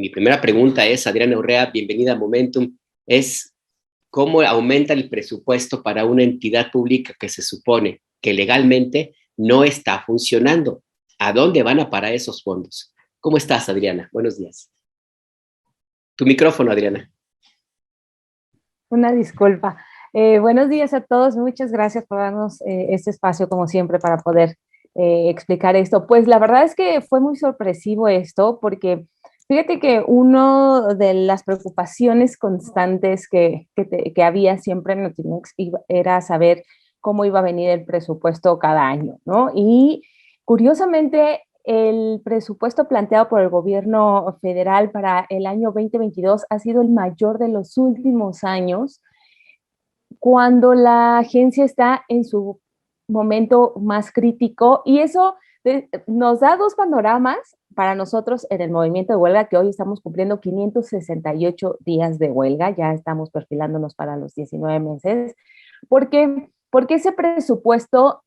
mi primera pregunta es, Adriana Urrea, bienvenida a Momentum, es ¿cómo aumenta el presupuesto para una entidad pública que se supone que legalmente no está funcionando? ¿A dónde van a parar esos fondos? ¿Cómo estás, Adriana? Buenos días. Tu micrófono, Adriana. Una disculpa. Buenos días a todos. Muchas gracias por darnos este espacio, como siempre, para poder explicar esto. Pues la verdad es que fue muy sorpresivo esto, porque fíjate que una de las preocupaciones constantes que había siempre en Notimex era saber cómo iba a venir el presupuesto cada año, ¿no? Y curiosamente, el presupuesto planteado por el gobierno federal para el año 2022 ha sido el mayor de los últimos años, cuando la agencia está en su momento más crítico, y eso nos da dos panoramas para nosotros en el movimiento de huelga, que hoy estamos cumpliendo 568 días de huelga, ya estamos perfilándonos para los 19 meses, porque ese presupuesto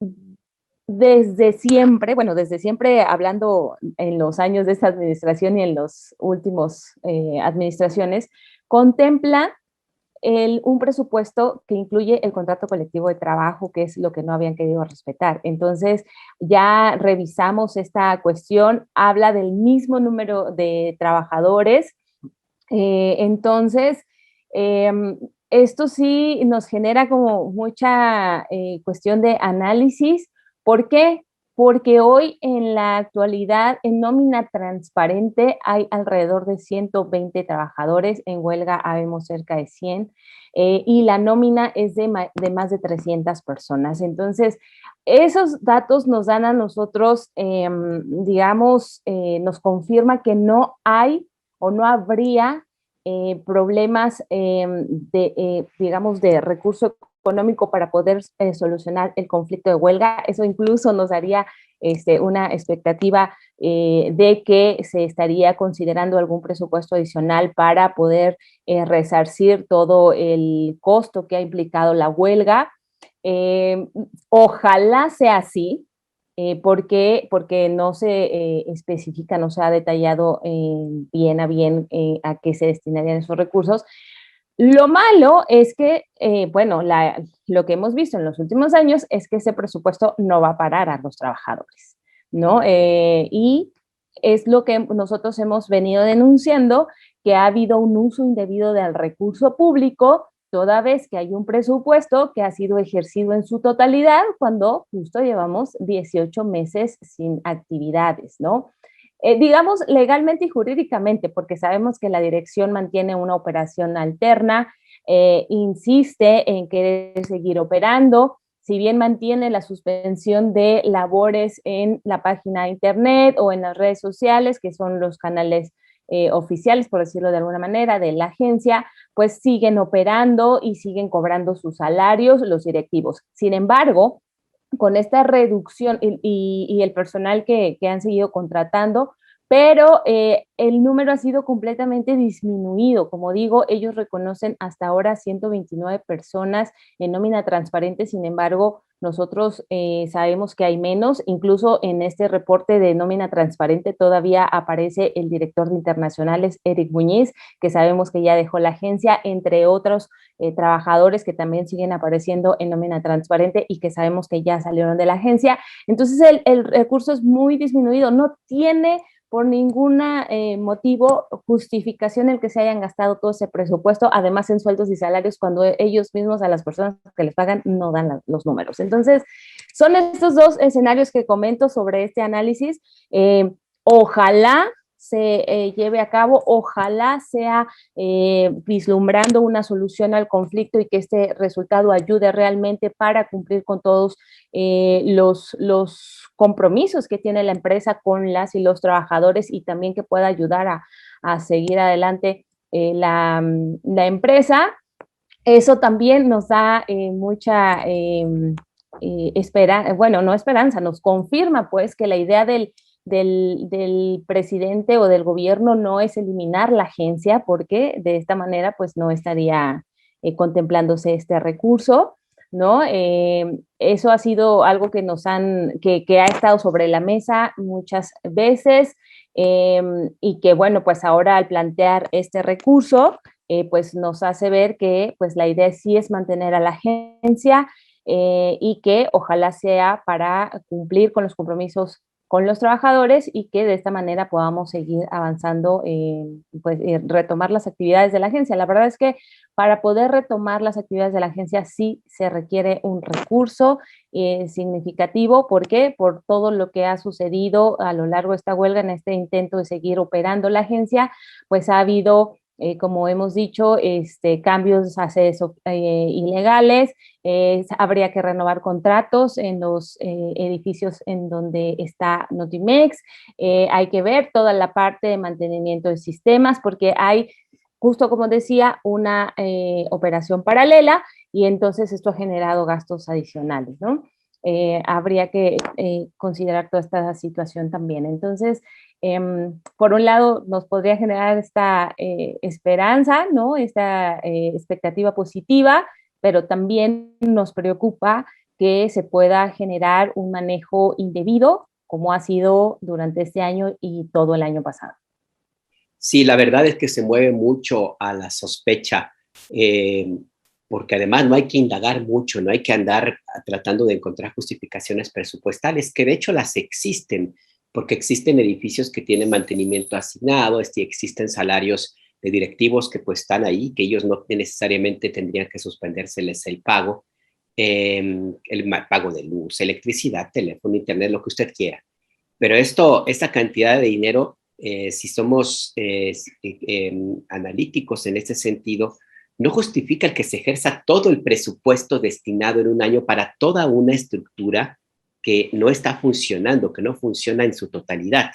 desde siempre, bueno, desde siempre hablando en los años de esta administración y en los últimos administraciones, contempla un presupuesto que incluye el contrato colectivo de trabajo, que es lo que no habían querido respetar. Entonces, ya revisamos esta cuestión, habla del mismo número de trabajadores. Entonces, eh, esto sí nos genera como mucha cuestión de análisis. ¿Por qué? Porque hoy en la actualidad en nómina transparente hay alrededor de 120 trabajadores, en huelga habemos cerca de 100, y la nómina es de más de 300 personas. Entonces, esos datos nos dan a nosotros, digamos, nos confirma que no hay o no habría problemas digamos, de recurso económico para poder solucionar el conflicto de huelga. Eso incluso nos daría una expectativa de que se estaría considerando algún presupuesto adicional para poder resarcir todo el costo que ha implicado la huelga. Ojalá sea así, porque no se especifica, no se ha detallado bien a bien a qué se destinarían esos recursos. Lo malo es que, bueno, lo que hemos visto en los últimos años es que ese presupuesto no va a parar a los trabajadores, ¿no? Y es lo que nosotros hemos venido denunciando, que ha habido un uso indebido del recurso público, toda vez que hay un presupuesto que ha sido ejercido en su totalidad cuando justo llevamos 18 meses sin actividades, ¿no? Digamos legalmente y jurídicamente, porque sabemos que la dirección mantiene una operación alterna, insiste en querer seguir operando, si bien mantiene la suspensión de labores en la página de internet o en las redes sociales, que son los canales oficiales, por decirlo de alguna manera, de la agencia, pues siguen operando y siguen cobrando sus salarios los directivos. Sin embargo, con esta reducción y el personal que han seguido contratando, pero el número ha sido completamente disminuido. Como digo, ellos reconocen hasta ahora 129 personas en nómina transparente, sin embargo, nosotros sabemos que hay menos. Incluso en este reporte de nómina transparente todavía aparece el director de internacionales, Eric Muñiz, que sabemos que ya dejó la agencia, entre otros trabajadores que también siguen apareciendo en nómina transparente y que sabemos que ya salieron de la agencia. Entonces el recurso es muy disminuido, no tiene por ningún motivo justificación el que se hayan gastado todo ese presupuesto, además en sueldos y salarios, cuando ellos mismos a las personas que les pagan no dan los números. Entonces, son estos dos escenarios que comento sobre este análisis. Ojalá se lleve a cabo, ojalá sea vislumbrando una solución al conflicto y que este resultado ayude realmente para cumplir con todos los compromisos que tiene la empresa con las y los trabajadores, y también que pueda ayudar a seguir adelante la empresa. Eso también nos da mucha esperanza, bueno, no esperanza, nos confirma pues que la idea del presidente o del gobierno no es eliminar la agencia, porque de esta manera pues no estaría contemplándose este recurso, ¿no? Eso ha sido algo que ha estado sobre la mesa muchas veces. y que, bueno, pues ahora al plantear este recurso, pues nos hace ver que pues la idea sí es mantener a la agencia y que ojalá sea para cumplir con los compromisos con los trabajadores y que de esta manera podamos seguir avanzando, pues retomar las actividades de la agencia. La verdad es que para poder retomar las actividades de la agencia sí se requiere un recurso significativo. ¿Por qué? Por todo lo que ha sucedido a lo largo de esta huelga en este intento de seguir operando la agencia, pues ha habido como hemos dicho, cambios ilegales, habría que renovar contratos en los edificios en donde está Notimex, hay que ver toda la parte de mantenimiento de sistemas, porque hay, justo como decía, una operación paralela y entonces esto ha generado gastos adicionales, ¿no? Habría que considerar toda esta situación también. Entonces, por un lado, nos podría generar esta esperanza, ¿no? Esta expectativa positiva, pero también nos preocupa que se pueda generar un manejo indebido, como ha sido durante este año y todo el año pasado. Sí, la verdad es que se mueve mucho a la sospecha, porque además no hay que indagar mucho, no hay que andar tratando de encontrar justificaciones presupuestales, que de hecho las existen, porque existen edificios que tienen mantenimiento asignado, existen salarios de directivos que pues están ahí, que ellos no necesariamente tendrían que suspendérseles el pago pago de luz, electricidad, teléfono, internet, lo que usted quiera. Pero esta cantidad de dinero, si somos analíticos en este sentido, no justifica el que se ejerza todo el presupuesto destinado en un año para toda una estructura que no está funcionando, que no funciona en su totalidad.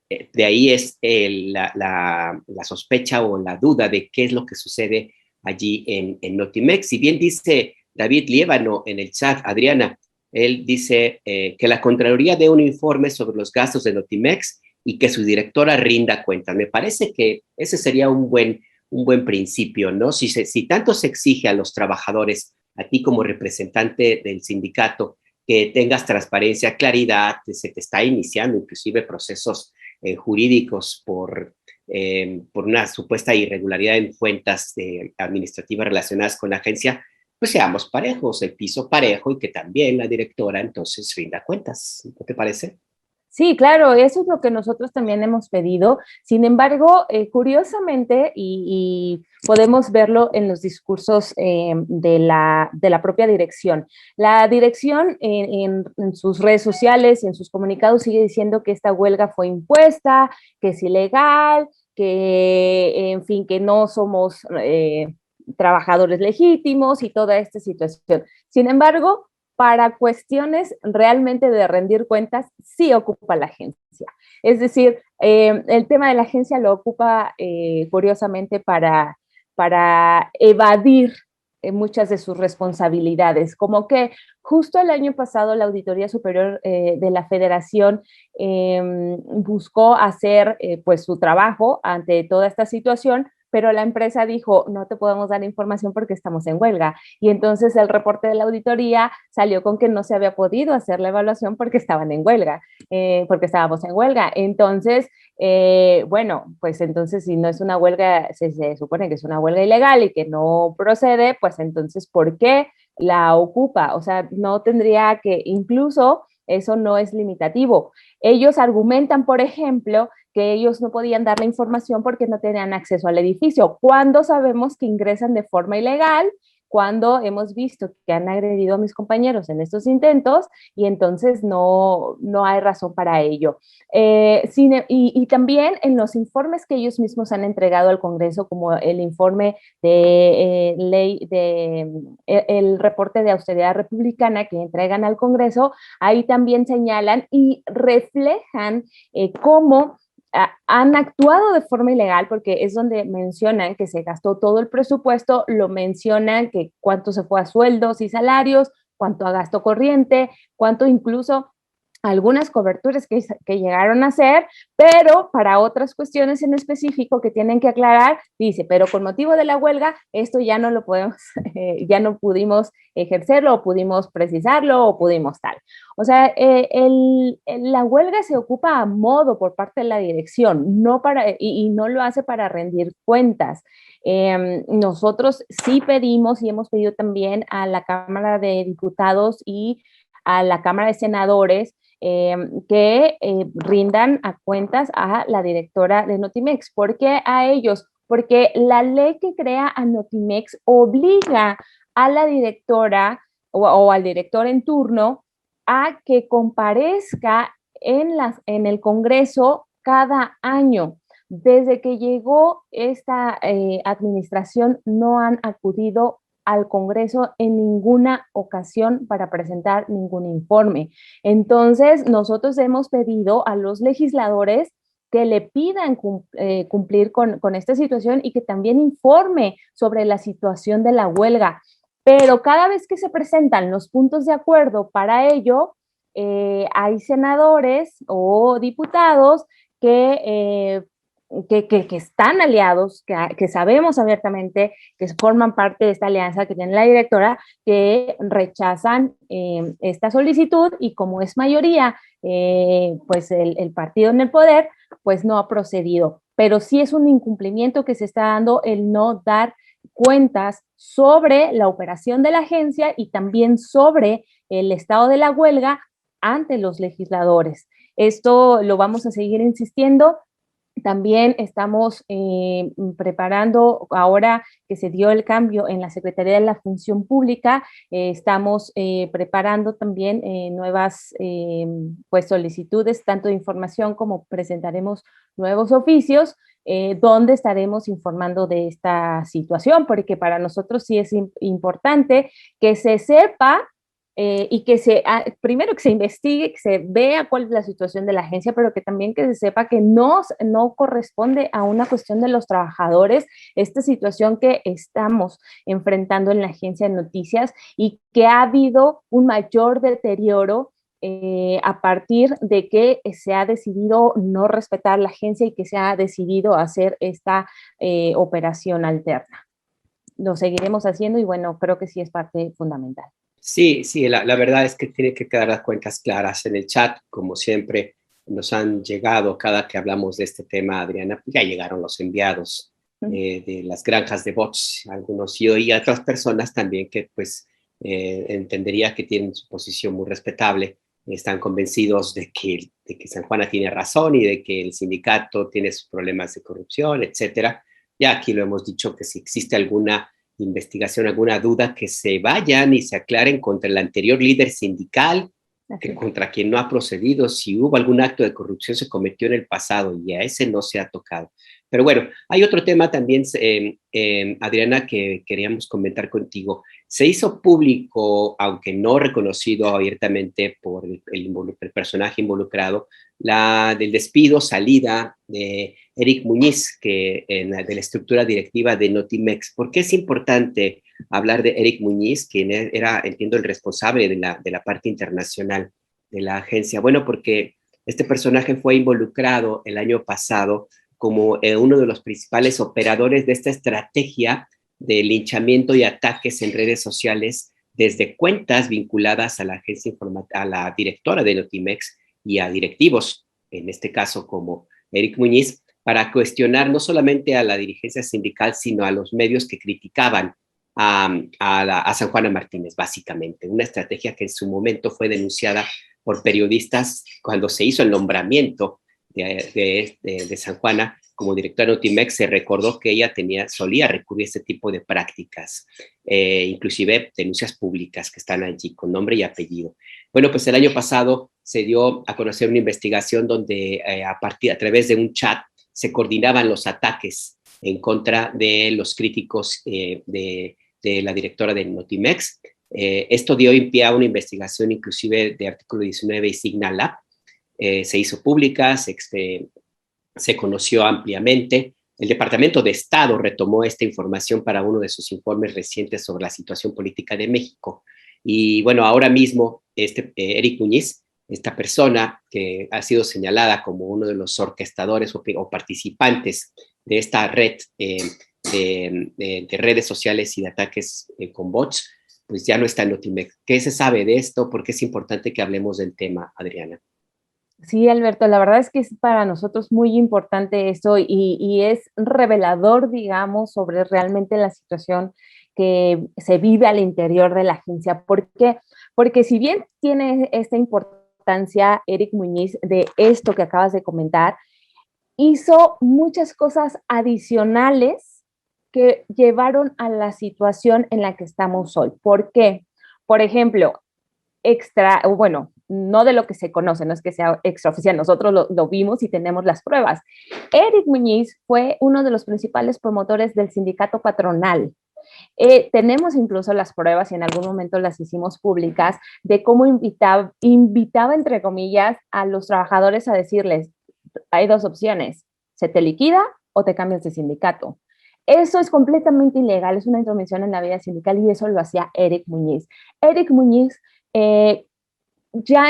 De ahí es la sospecha o la duda de qué es lo que sucede allí en Notimex. Si bien dice David Liévano en el chat, Adriana, él dice que la Contraloría dé un informe sobre los gastos de Notimex y que su directora rinda cuentas. Me parece que ese sería un buen principio, ¿no? Si tanto se exige a los trabajadores, a ti como representante del sindicato, que tengas transparencia, claridad, se te está iniciando inclusive procesos jurídicos por una supuesta irregularidad en cuentas administrativas relacionadas con la agencia, pues seamos parejos, el piso parejo y que también la directora entonces rinda cuentas. ¿No te parece? Sí, claro, eso es lo que nosotros también hemos pedido. Sin embargo, curiosamente, y podemos verlo en los discursos de la propia dirección. La dirección en sus redes sociales, en sus comunicados, sigue diciendo que esta huelga fue impuesta, que es ilegal, que, en fin, que no somos trabajadores legítimos y toda esta situación. Sin embargo, para cuestiones realmente de rendir cuentas, sí ocupa la agencia. Es decir, el tema de la agencia lo ocupa curiosamente para evadir muchas de sus responsabilidades, como que justo el año pasado la Auditoría Superior de la Federación buscó hacer pues su trabajo ante toda esta situación, pero la empresa dijo, no te podemos dar información porque estamos en huelga. Y entonces el reporte de la auditoría salió con que no se había podido hacer la evaluación porque estaban en huelga, porque estábamos en huelga. Entonces, bueno, pues entonces si no es una huelga, se supone que es una huelga ilegal y que no procede, pues entonces, ¿por qué la ocupa? O sea, no tendría que, incluso eso no es limitativo. Ellos argumentan, por ejemplo, que ellos no podían dar la información porque no tenían acceso al edificio, cuando sabemos que ingresan de forma ilegal, cuando hemos visto que han agredido a mis compañeros en estos intentos y entonces no hay razón para ello. Y también en los informes que ellos mismos han entregado al Congreso, como el informe de ley, el reporte de austeridad republicana que entregan al Congreso, ahí también señalan y reflejan cómo han actuado de forma ilegal, porque es donde mencionan que se gastó todo el presupuesto, lo mencionan que cuánto se fue a sueldos y salarios, cuánto a gasto corriente, cuánto incluso algunas coberturas que llegaron a hacer, pero para otras cuestiones en específico que tienen que aclarar, dice, pero con motivo de la huelga, esto ya no lo podemos, ya no pudimos ejercerlo, o pudimos precisarlo, o pudimos tal. O sea, la huelga se ocupa a modo por parte de la dirección, no para, y no lo hace para rendir cuentas. Nosotros sí pedimos y hemos pedido también a la Cámara de Diputados y a la Cámara de Senadores que rindan a cuentas a la directora de Notimex. ¿Por qué a ellos? Porque la ley que crea a Notimex obliga a la directora o al director en turno a que comparezca en el Congreso cada año. Desde que llegó esta administración no han acudido al Congreso en ninguna ocasión para presentar ningún informe. Entonces, nosotros hemos pedido a los legisladores que le pidan cumplir con esta situación y que también informe sobre la situación de la huelga. Pero cada vez que se presentan los puntos de acuerdo para ello, hay senadores o diputados que están aliados, que sabemos abiertamente que forman parte de esta alianza que tiene la directora, que rechazan esta solicitud y como es mayoría, pues el partido en el poder, pues no ha procedido. Pero sí es un incumplimiento que se está dando el no dar cuentas sobre la operación de la agencia y también sobre el estado de la huelga ante los legisladores. Esto lo vamos a seguir insistiendo. También estamos preparando, ahora que se dio el cambio en la Secretaría de la Función Pública, estamos preparando también nuevas pues solicitudes, tanto de información como presentaremos nuevos oficios, donde estaremos informando de esta situación, porque para nosotros sí es importante que se sepa y que primero que se investigue, que se vea cuál es la situación de la agencia, pero que también que se sepa que no corresponde a una cuestión de los trabajadores esta situación que estamos enfrentando en la agencia de noticias y que ha habido un mayor deterioro a partir de que se ha decidido no respetar la agencia y que se ha decidido hacer esta operación alterna. Lo seguiremos haciendo y bueno, creo que sí es parte fundamental. Sí, sí, la verdad es que tiene que quedar las cuentas claras en el chat, como siempre nos han llegado cada que hablamos de este tema, Adriana, ya llegaron los enviados de las granjas de bots, algunos y otras personas también que pues entendería que tienen su posición muy respetable, están convencidos de que San Juana tiene razón y de que el sindicato tiene sus problemas de corrupción, etcétera. Ya aquí lo hemos dicho que si existe alguna investigación, alguna duda, que se vayan y se aclaren contra el anterior líder sindical, que contra quien no ha procedido, si hubo algún acto de corrupción se cometió en el pasado y a ese no se ha tocado. Pero bueno, hay otro tema también, Adriana, que queríamos comentar contigo. Se hizo público, aunque no reconocido abiertamente por el personaje involucrado, del despido, salida de Eric Muñiz, de la estructura directiva de Notimex. ¿Por qué es importante hablar de Eric Muñiz, quien era, entiendo, el responsable de la parte internacional de la agencia? Bueno, porque este personaje fue involucrado el año pasado como uno de los principales operadores de esta estrategia de linchamiento y ataques en redes sociales desde cuentas vinculadas a la agencia a la directora de Notimex y a directivos, en este caso como Eric Muñiz, para cuestionar no solamente a la dirigencia sindical, sino a los medios que criticaban a San Juana Martínez, básicamente. Una estrategia que en su momento fue denunciada por periodistas cuando se hizo el nombramiento de San Juana como directora de Notimex. Se recordó que ella solía recurrir a este tipo de prácticas, inclusive denuncias públicas que están allí con nombre y apellido. Bueno, pues el año pasado se dio a conocer una investigación donde a través de un chat se coordinaban los ataques en contra de los críticos de la directora de Notimex. Esto dio pie a una investigación inclusive de Artículo 19 y Signal. Se hizo pública, se conoció ampliamente. El Departamento de Estado retomó esta información para uno de sus informes recientes sobre la situación política de México. Y bueno, ahora mismo Eric Muñiz esta persona que ha sido señalada como uno de los orquestadores o participantes de esta red de redes sociales y de ataques con bots, pues ya no está en Notimex. ¿Qué se sabe de esto? ¿Por qué es importante que hablemos del tema, Adriana? Sí, Alberto, la verdad es que es para nosotros muy importante esto y es revelador, digamos, sobre realmente la situación que se vive al interior de la agencia. ¿Por qué? Porque si bien tiene esta importancia Eric Muñiz de esto que acabas de comentar, hizo muchas cosas adicionales que llevaron a la situación en la que estamos hoy. ¿Por qué? Por ejemplo, bueno, no de lo que se conoce, no es que sea extraoficial, nosotros lo vimos y tenemos las pruebas. Eric Muñiz fue uno de los principales promotores del sindicato patronal. Tenemos incluso las pruebas y en algún momento las hicimos públicas de cómo invitaba, entre comillas, a los trabajadores a decirles, hay dos opciones, se te liquida o te cambias de sindicato. Eso es completamente ilegal, es una intromisión en la vida sindical y eso lo hacía Eric Muñiz. Eric Muñiz, ya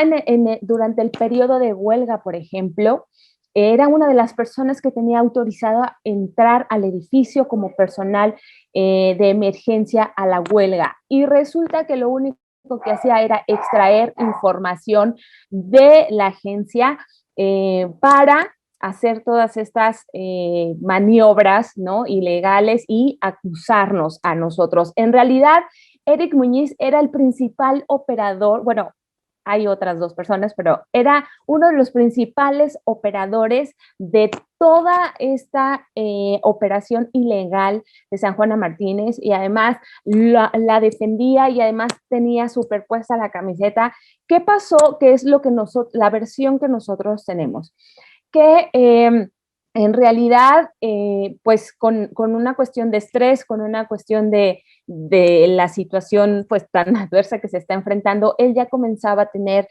durante el periodo de huelga, por ejemplo, era una de las personas que tenía autorizado a entrar al edificio como personal de emergencia a la huelga. Y resulta que lo único que hacía era extraer información de la agencia para hacer todas estas maniobras, ¿no?, ilegales y acusarnos a nosotros. En realidad, Eric Muñiz era el principal operador, bueno, hay otras dos personas, pero era uno de los principales operadores de toda esta operación ilegal de San Juana Martínez y además la defendía y además tenía superpuesta la camiseta. ¿Qué pasó? ¿Qué es lo que la versión que nosotros tenemos? Que en realidad, pues con una cuestión de estrés, con una cuestión de la situación pues tan adversa que se está enfrentando, él ya comenzaba a tener,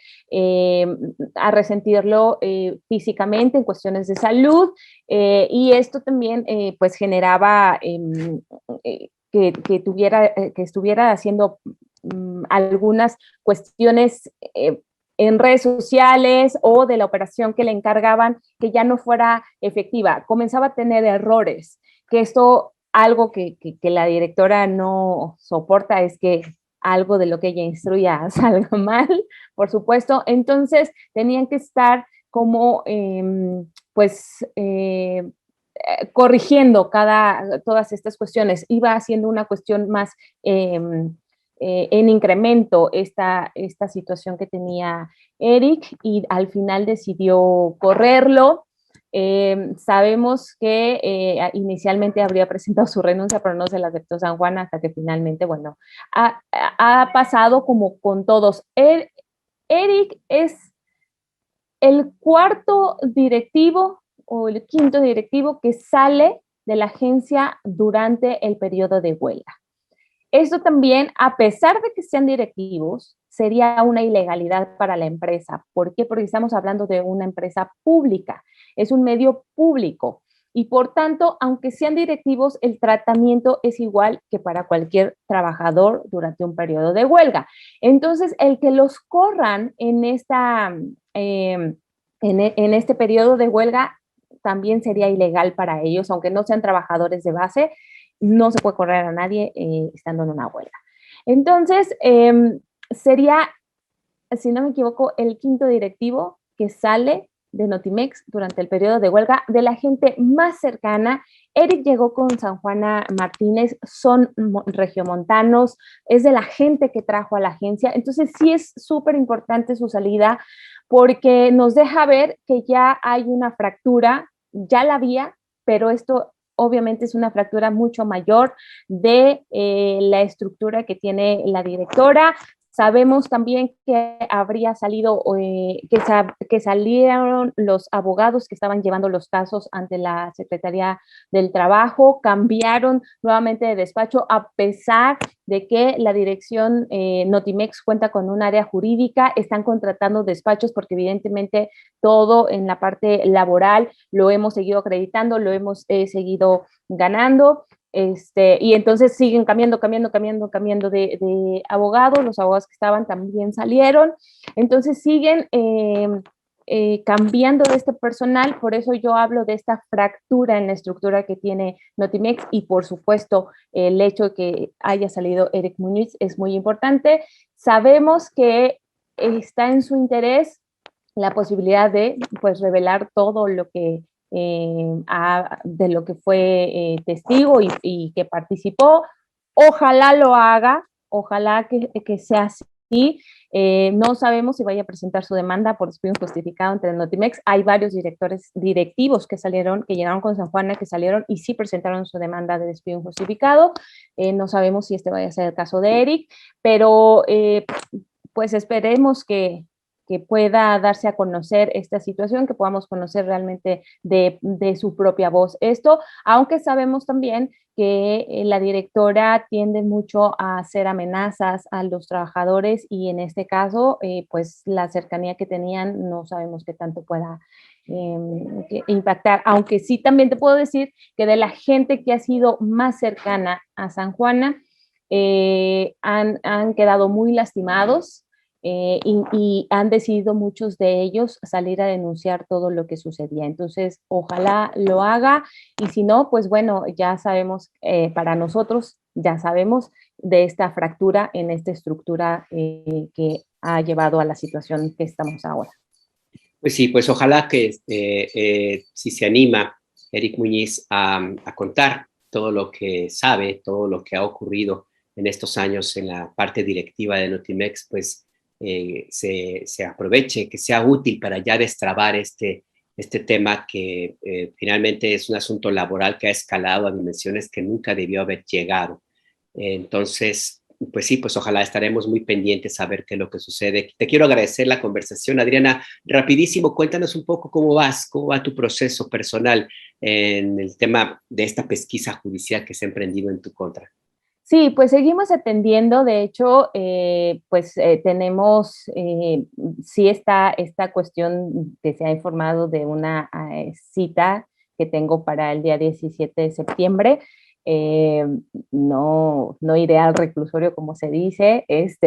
a resentirlo físicamente en cuestiones de salud y esto también pues generaba que estuviera haciendo algunas cuestiones en redes sociales o de la operación que le encargaban que ya no fuera efectiva. Comenzaba a tener errores, que esto, algo que la directora no soporta es que algo de lo que ella instruya salga mal, por supuesto. Entonces, tenían que estar como, corrigiendo todas estas cuestiones. Iba haciendo una cuestión más en incremento esta situación que tenía Eric y al final decidió correrlo. Sabemos que inicialmente habría presentado su renuncia, pero no se la aceptó San Juan hasta que finalmente, bueno, ha pasado como con todos. Eric es el cuarto directivo o el quinto directivo que sale de la agencia durante el periodo de huelga. Esto también, a pesar de que sean directivos, sería una ilegalidad para la empresa. ¿Por qué? Porque estamos hablando de una empresa pública, es un medio público y por tanto, aunque sean directivos, el tratamiento es igual que para cualquier trabajador durante un periodo de huelga. Entonces, el que los corran en este periodo de huelga también sería ilegal para ellos, aunque no sean trabajadores de base, no se puede correr a nadie estando en una huelga. Entonces, sería, si no me equivoco, el quinto directivo que sale de Notimex durante el periodo de huelga, de la gente más cercana. Eric llegó con San Juana Martínez, son regiomontanos, es de la gente que trajo a la agencia, entonces sí es súper importante su salida porque nos deja ver que ya hay una fractura, ya la había, pero esto obviamente es una fractura mucho mayor de la estructura que tiene la directora. Sabemos también que habría salido, que salieron los abogados que estaban llevando los casos ante la Secretaría del Trabajo, cambiaron nuevamente de despacho a pesar de que la dirección Notimex cuenta con un área jurídica, están contratando despachos porque evidentemente todo en la parte laboral lo hemos seguido acreditando, lo hemos seguido ganando. Y entonces siguen cambiando de abogados, los abogados que estaban también salieron, entonces siguen cambiando de este personal, por eso yo hablo de esta fractura en la estructura que tiene Notimex y por supuesto el hecho de que haya salido Eric Muñiz es muy importante. Sabemos que está en su interés la posibilidad de pues revelar todo lo que de lo que fue testigo y que participó. Ojalá lo haga, ojalá que sea así. No sabemos si vaya a presentar su demanda por despido injustificado entre Notimex. Hay varios directivos que salieron, que llegaron con San Juana, que salieron y sí presentaron su demanda de despido injustificado. No sabemos si este vaya a ser el caso de Eric, pero pues esperemos que pueda darse a conocer esta situación, que podamos conocer realmente de su propia voz esto, aunque sabemos también que la directora tiende mucho a hacer amenazas a los trabajadores y en este caso, pues la cercanía que tenían no sabemos qué tanto pueda impactar, aunque sí también te puedo decir que de la gente que ha sido más cercana a San Juana, han quedado muy lastimados, y han decidido muchos de ellos salir a denunciar todo lo que sucedía. Entonces, ojalá lo haga y si no, pues bueno, ya sabemos, para nosotros, ya sabemos de esta fractura en esta estructura que ha llevado a la situación que estamos ahora. Pues sí, pues ojalá que si se anima Eric Muñiz a contar todo lo que sabe, todo lo que ha ocurrido en estos años en la parte directiva de Notimex, pues se aproveche, que sea útil para ya destrabar este tema que finalmente es un asunto laboral que ha escalado a dimensiones que nunca debió haber llegado. Entonces, pues sí, pues ojalá estaremos muy pendientes a ver qué es lo que sucede. Te quiero agradecer la conversación, Adriana. Rapidísimo, cuéntanos un poco cómo va tu proceso personal en el tema de esta pesquisa judicial que se ha emprendido en tu contra. Sí, pues seguimos atendiendo, de hecho, tenemos, sí está esta cuestión que se ha informado de una cita que tengo para el día 17 de septiembre. No iré al reclusorio como se dice,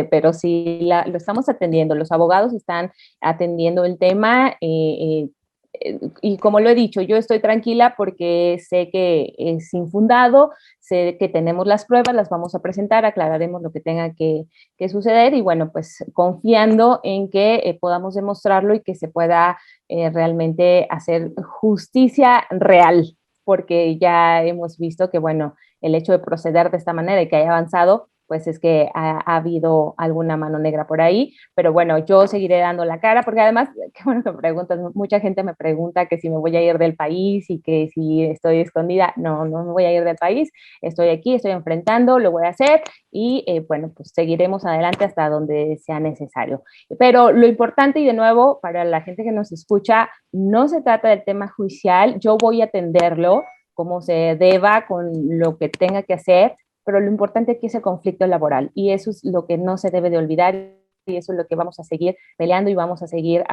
pero sí lo estamos atendiendo, los abogados están atendiendo el tema, y como lo he dicho, yo estoy tranquila porque sé que es infundado, sé que tenemos las pruebas, las vamos a presentar, aclararemos lo que tenga que suceder y bueno, pues confiando en que podamos demostrarlo y que se pueda realmente hacer justicia real, porque ya hemos visto que bueno, el hecho de proceder de esta manera y que haya avanzado, pues es que ha habido alguna mano negra por ahí, pero bueno, yo seguiré dando la cara, porque además, qué bueno que me preguntas, mucha gente me pregunta que si me voy a ir del país y que si estoy escondida, no me voy a ir del país, estoy aquí, estoy enfrentando, lo voy a hacer y bueno, pues seguiremos adelante hasta donde sea necesario. Pero lo importante y de nuevo, para la gente que nos escucha, no se trata del tema judicial, yo voy a atenderlo como se deba, con lo que tenga que hacer, pero lo importante aquí es el conflicto laboral y eso es lo que no se debe de olvidar y eso es lo que vamos a seguir peleando y vamos a seguir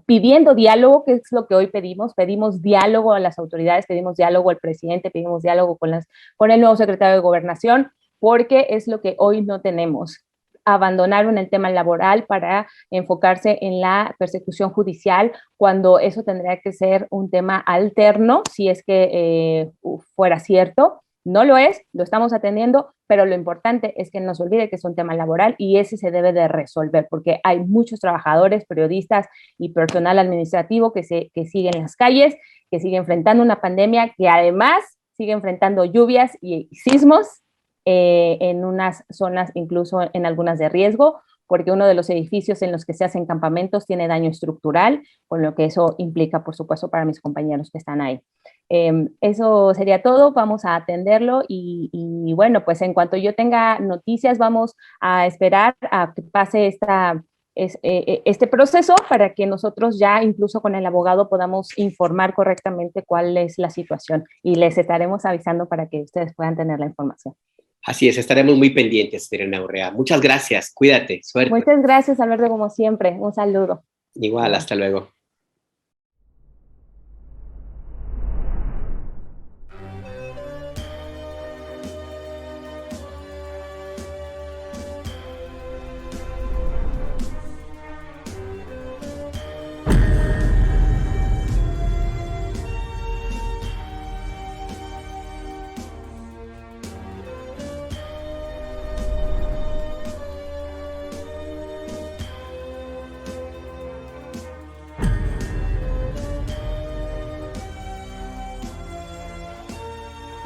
pidiendo diálogo, que es lo que hoy pedimos diálogo a las autoridades, pedimos diálogo al presidente, pedimos diálogo con el nuevo secretario de Gobernación, porque es lo que hoy no tenemos. Abandonaron el tema laboral para enfocarse en la persecución judicial, cuando eso tendría que ser un tema alterno, si es que fuera cierto. No lo es, lo estamos atendiendo, pero lo importante es que no se olvide que es un tema laboral y ese se debe de resolver porque hay muchos trabajadores, periodistas y personal administrativo que siguen en las calles, que sigue enfrentando una pandemia, que además sigue enfrentando lluvias y sismos en unas zonas, incluso en algunas de riesgo, porque uno de los edificios en los que se hacen campamentos tiene daño estructural, con lo que eso implica, por supuesto, para mis compañeros que están ahí. Eso sería todo, vamos a atenderlo y bueno, pues en cuanto yo tenga noticias, vamos a esperar a que pase este proceso para que nosotros ya incluso con el abogado podamos informar correctamente cuál es la situación y les estaremos avisando para que ustedes puedan tener la información. Así es, estaremos muy pendientes, Adriana Urrea. Muchas gracias, cuídate, suerte. Muchas gracias, Alberto, como siempre. Un saludo. Igual, hasta luego.